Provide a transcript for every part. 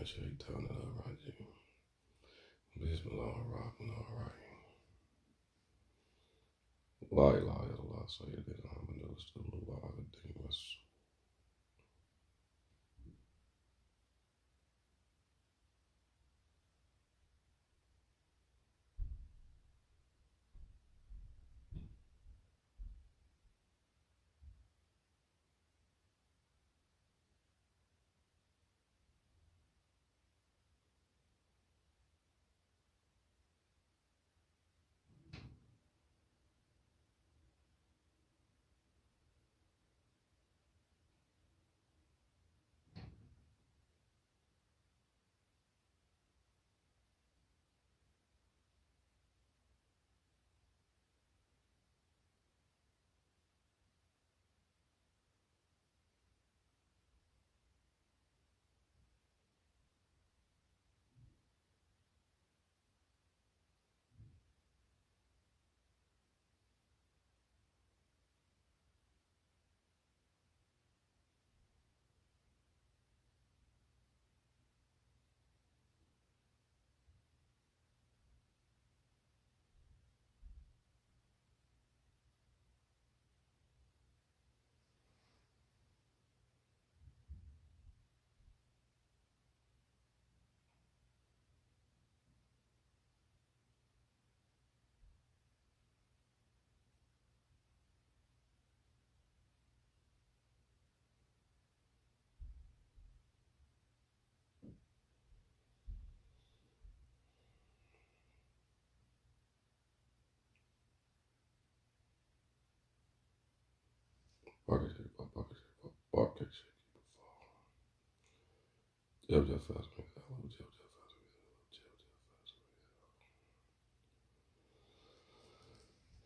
Shaitan al-Rajim. Bismillahirrahmanirrahim. La ilaha illallah sayyidina Muhammad Rasulullah al-Din.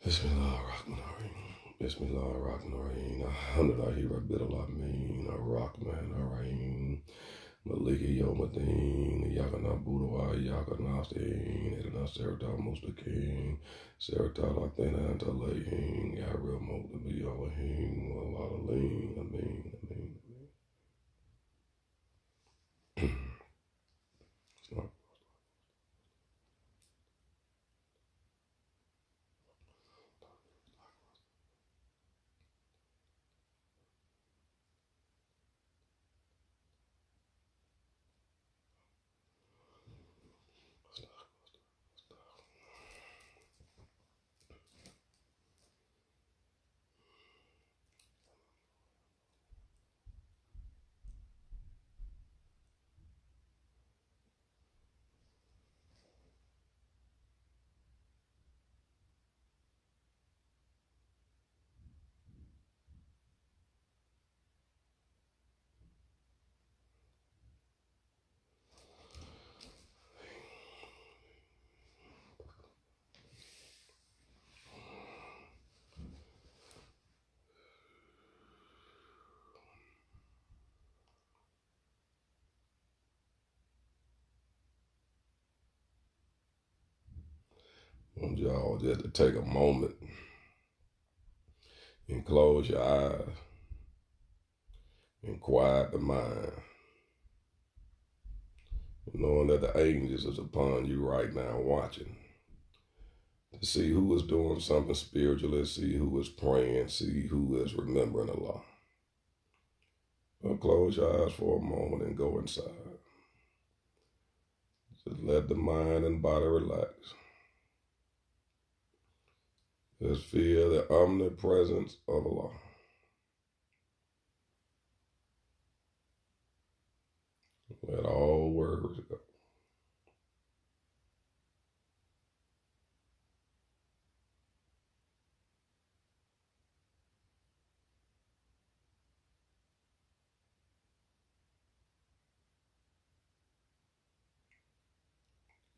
Bismillahirrahmanirrahim. Bismillahirrahmanirrahim. Alhamdulillahi Rabbil Alamin. Ar-Rahman Ar-Rahim. Maliki Yawmiddin. Iyyaka na'budu wa iyyaka nasta'in. Ihdinas siratal mustaqim. Siratal ladzina an'amta alaihim. Ghayril maghdubi alaihim waladdallin. Amin. Amin. I want y'all just to take a moment and close your eyes and quiet the mind, knowing that the angels is upon you right now watching to see who is doing something spiritual, see who is praying, see who is remembering Allah. So close your eyes for a moment and go inside. Just let the mind and body relax. Just feel the omnipresence of Allah. Let all words go.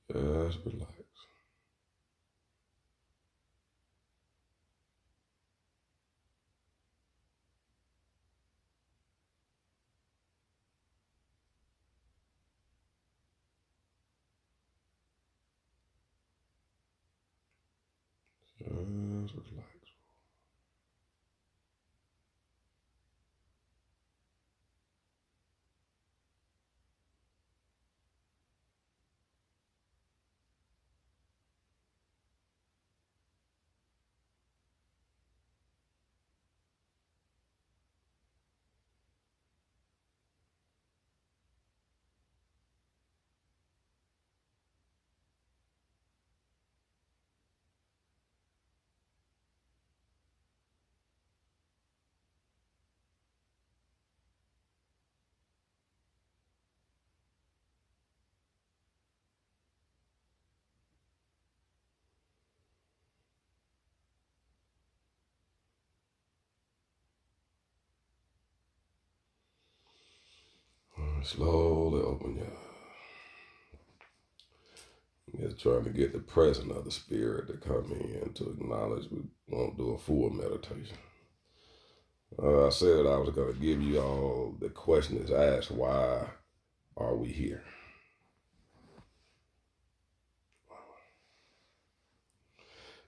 Just relax. Just relax. Slowly open your eyes. Just trying to get the presence of the spirit to come in to acknowledge. We won't do a full meditation. I said I was going to give you all the question is asked, why are we here?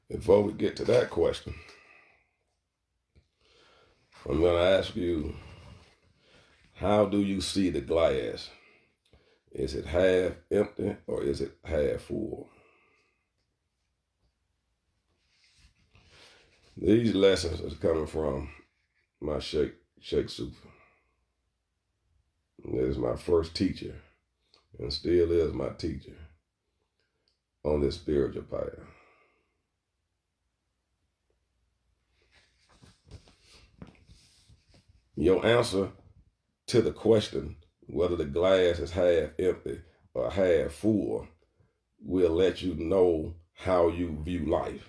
Before we get to that question, I'm going to ask you, how do you see the glass? Is it half empty or is it half full? These lessons are coming from my Sheikh Sufism. It is my first teacher and still is my teacher on this spiritual path. Your answer to the question whether the glass is half empty or half full will let you know how you view life.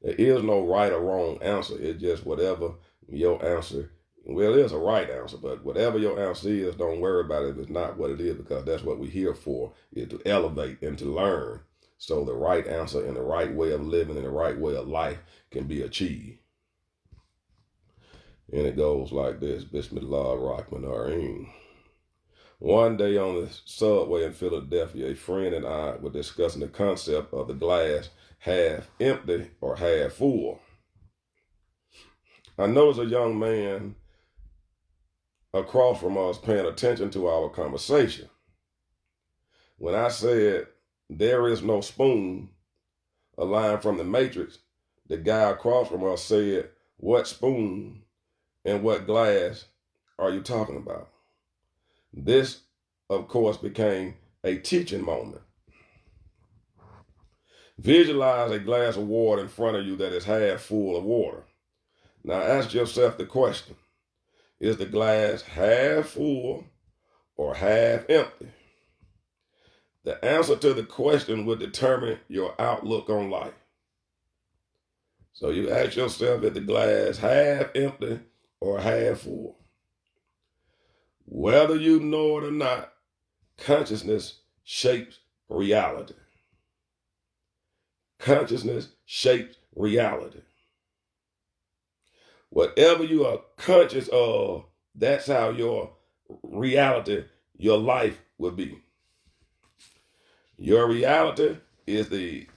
There is no right or wrong answer. It's just whatever your answer. Well, there's a right answer, but whatever your answer is, don't worry about it if it's not what it is, because that's what we're here for, is to elevate and to learn. So the right answer and the right way of living and the right way of life can be achieved. And it goes like this: Bismillah ar-Rahman ar-Rahim. One day on the subway in Philadelphia, a friend and I were discussing the concept of the glass half empty or half full. I noticed a young man across from us paying attention to our conversation. When I said, "There is no spoon," a line from the Matrix, the guy across from us said, "What spoon and what glass are you talking about?" This, of course, became a teaching moment. Visualize a glass of water in front of you that is half full of water. Now ask yourself the question: is the glass half full or half empty? The answer to the question will determine your outlook on life. So you ask yourself, is the glass half empty or half full? Whether you know it or not, consciousness shapes reality. Consciousness shapes reality. Whatever you are conscious of, that's how your reality, your life will be. Your reality is the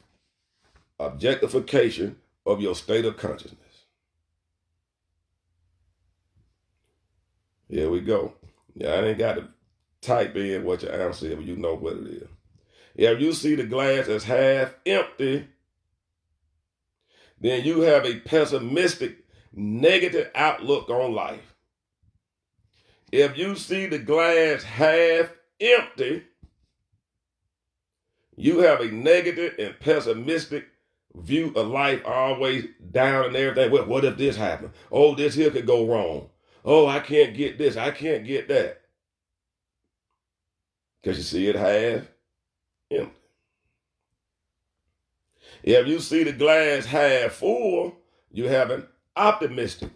objectification of your state of consciousness. Here we go. Yeah, I ain't got to type in what your answer is, but you know what it is. If you see the glass as half empty, then you have a pessimistic, negative outlook on life. If you see the glass half empty, you have a negative and pessimistic view of life, always down and everything. Well, what if this happened? Oh, this here could go wrong. Oh, I can't get this. I can't get that. Because you see it half empty. If you see the glass half full, you have an optimistic,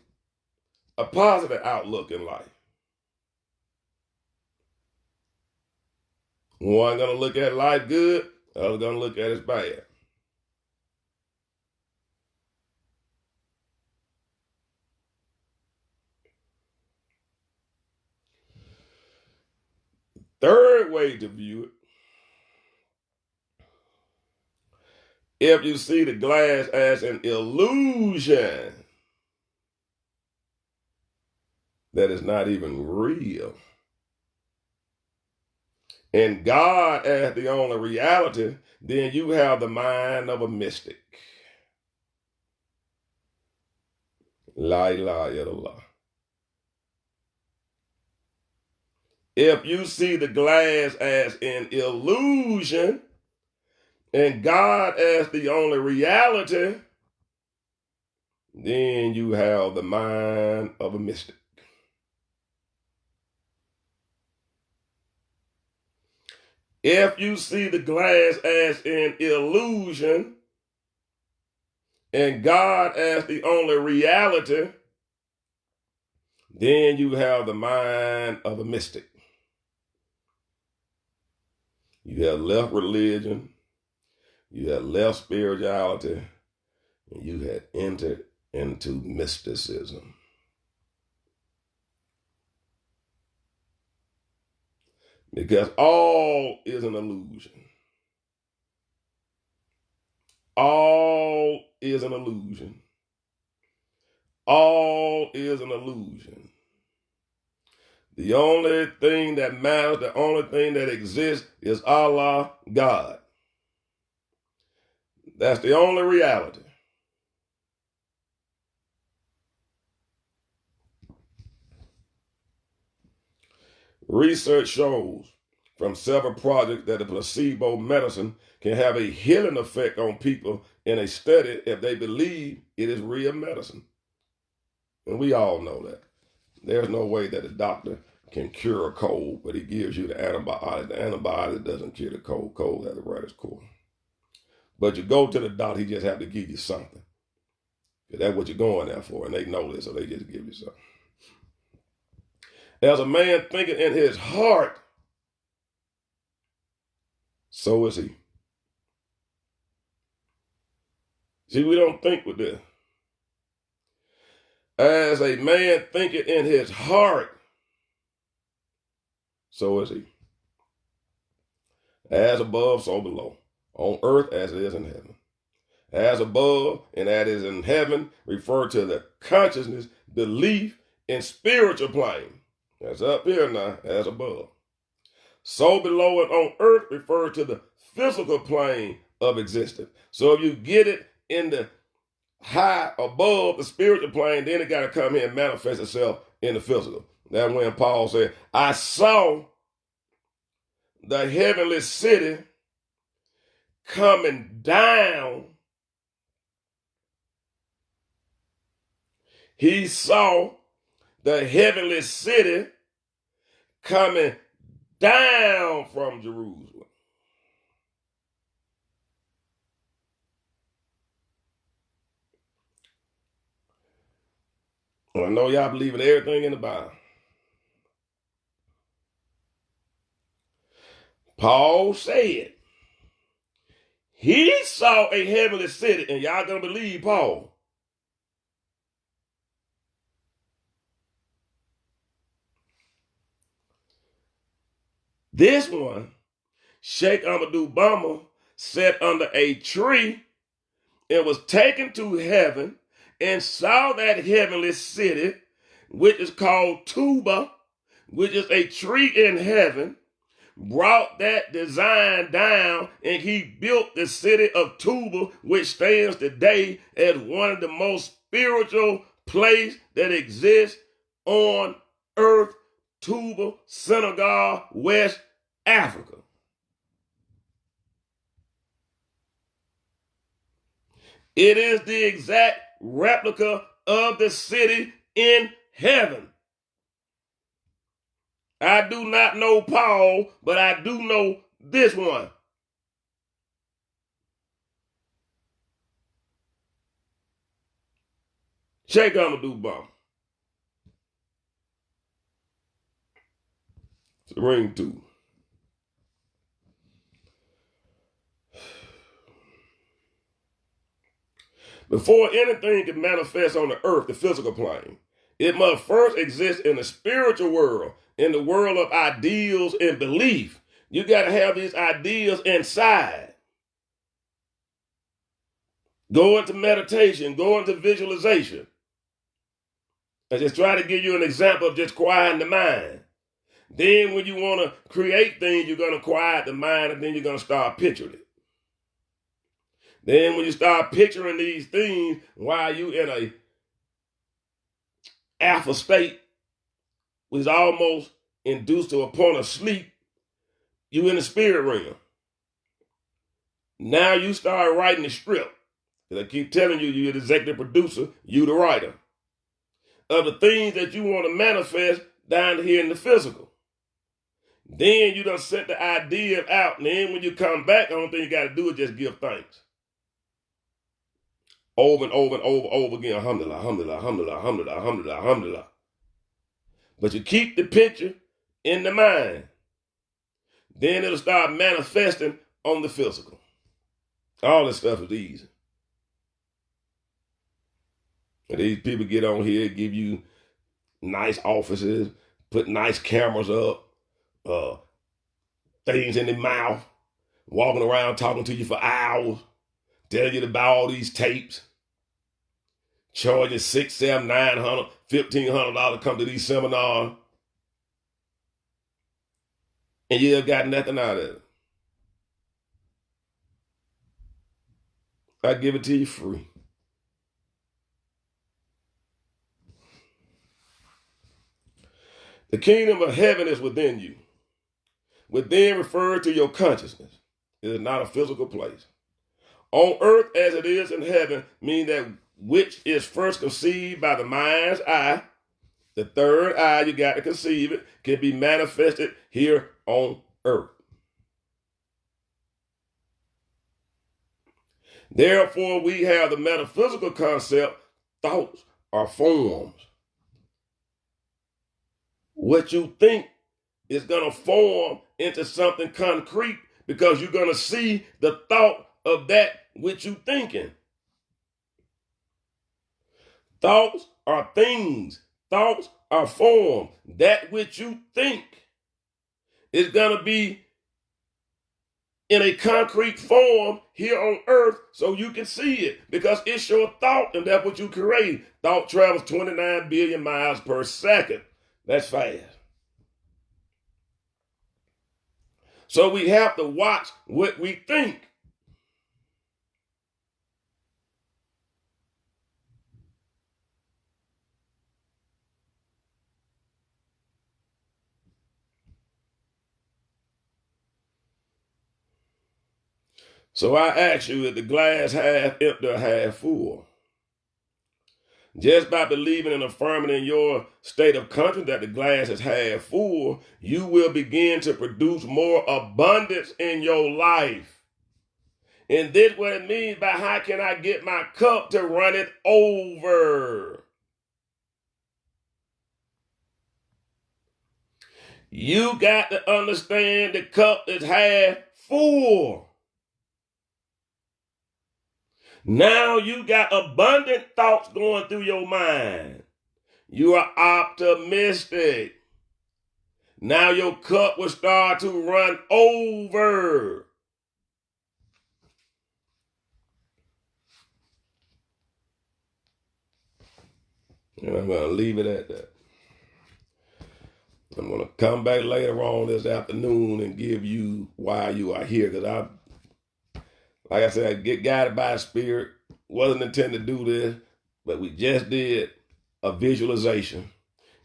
a positive outlook in life. One going to look at life good, other going to look at it bad. Third way to view it: if you see the glass as an illusion that is not even real, and God as the only reality, then you have the mind of a mystic. La ilaha illallah. If you see the glass as an illusion and God as the only reality, then you have the mind of a mystic. If you see the glass as an illusion and God as the only reality, Then you have the mind of a mystic. You have left religion, you have left spirituality, and you had entered into mysticism. Because all is an illusion. All is an illusion. All is an illusion. The only thing that matters, the only thing that exists is Allah, God. That's the only reality. Research shows from several projects that the placebo medicine can have a healing effect on people in a study if they believe it is real medicine. And we all know that. There's no way that a doctor can cure a cold, but he gives you the antibiotic. The antibiotic doesn't cure the cold. Cold has the right core. But you go to the doctor, he just have to give you something. Because that's what you're going there for, and they know this, so they just give you something. As a man thinking in his heart, so is he. See, we don't think with this. As a man thinking in his heart, so is he. As above, so below. On earth as it is in heaven. As above and as is in heaven refer to the consciousness, belief, and spiritual plane. That's up here now, as above. So below and on earth refers to the physical plane of existence. So if you get it in the high above the spiritual plane, then it got to come here and manifest itself in the physical. That's when Paul said, I saw the heavenly city coming down. He saw the heavenly city coming down from Jerusalem. I know y'all believe in everything in the Bible. Paul said he saw a heavenly city, and y'all gonna believe Paul. This one, Sheikh Amadou Bamba, sat under a tree and was taken to heaven and saw that heavenly city, which is called Tuba, which is a tree in heaven, brought that design down, and he built the city of Tuba, which stands today as one of the most spiritual places that exists on earth, Tuba, Senegal, West Africa. It is the exact replica of the city in heaven. I do not know Paul, but I do know this one. Sheikh Amadou Bamba. It's a ring too. Before anything can manifest on the earth, the physical plane, it must first exist in the spiritual world, in the world of ideals and belief. You got to have these ideas inside. Go into meditation, go into visualization. I just try to give you an example of just quieting the mind. Then when you want to create things, you're going to quiet the mind, and then you're going to start picturing it. Then when you start picturing these things while you in a alpha state, which is almost induced to a point of sleep, you in the spirit realm. Now you start writing the script. Because I keep telling you, you're the executive producer, you the writer, of the things that you want to manifest down here in the physical. Then you done set the idea out, and then when you come back, the only thing you got to do is just give thanks. Over and over and over again. Alhamdulillah, alhamdulillah, alhamdulillah, alhamdulillah, alhamdulillah, alhamdulillah. But you keep the picture in the mind. Then it'll start manifesting on the physical. All this stuff is easy. And these people get on here, give you nice offices, put nice cameras up, things in their mouth, walking around talking to you for hours, telling you to buy all these tapes, charging $600, $700, $900, $1,500 to come to these seminars, and you have got nothing out of it. I give it to you free. The kingdom of heaven is within you. Within refers to your consciousness. It is not a physical place. On earth as it is in heaven, meaning that which is first conceived by the mind's eye, the third eye, you got to conceive it, can be manifested here on earth. Therefore, we have the metaphysical concept, thoughts are forms. What you think is going to form into something concrete because you're going to see the thought of that which you're thinking. Thoughts are things. Thoughts are form. That which you think is going to be in a concrete form here on earth so you can see it because it's your thought and that's what you create. Thought travels 29 billion miles per second. That's fast. So we have to watch what we think. So I ask you, is the glass half empty or half full? Just by believing and affirming in your state of consciousness that the glass is half full, you will begin to produce more abundance in your life. And this what it means by how can I get my cup to run it over? You got to understand the cup is half full. Now you got abundant thoughts going through your mind. You are optimistic. Now your cup will start to run over. And I'm going to leave it at that. I'm going to come back later on this afternoon and give you why you are here. Because like I said, I get guided by a spirit. Wasn't intended to do this, but we just did a visualization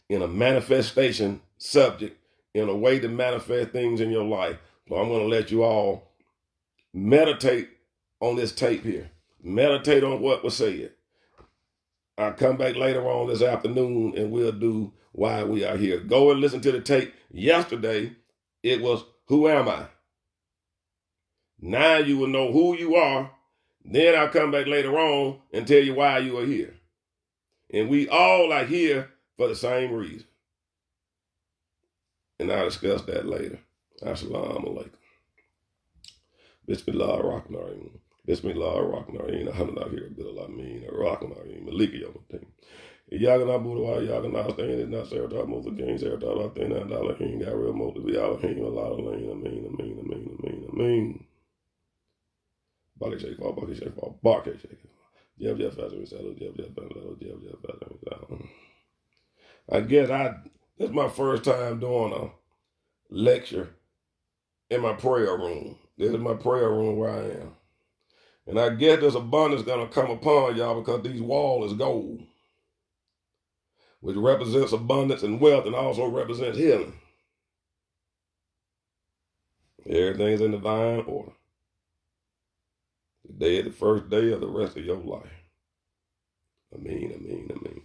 in a manifestation subject in a way to manifest things in your life. So I'm going to let you all meditate on this tape here. Meditate on what was said. I'll come back later on this afternoon and we'll do why we are here. Go and listen to the tape. Yesterday, it was, who am I? Now you will know who you are. Then I'll come back later on and tell you why you are here. And we all are here for the same reason. And I'll discuss that later. Assalamu alaikum. Bismillah ar-Rahman ar-Rahim. Bismillah ar-Rahman ar-Rahim. Alhamdulillah here. Billah mean ar-Rahman ar-Rahim. Malika yawmatin. Yagana Buddha, Yagana stand is not Sarah most of the games, Sarah thing, and dollar king got real most of the Allah king, a lot of lane. I mean. Bucket shake fall, bucket shake. Jab, I guess this is my first time doing a lecture in my prayer room. This is my prayer room where I am. And I guess this abundance going to come upon y'all because these walls is gold, which represents abundance and wealth and also represents healing. Everything's in divine order. Today is the first day of the rest of your life. Amen.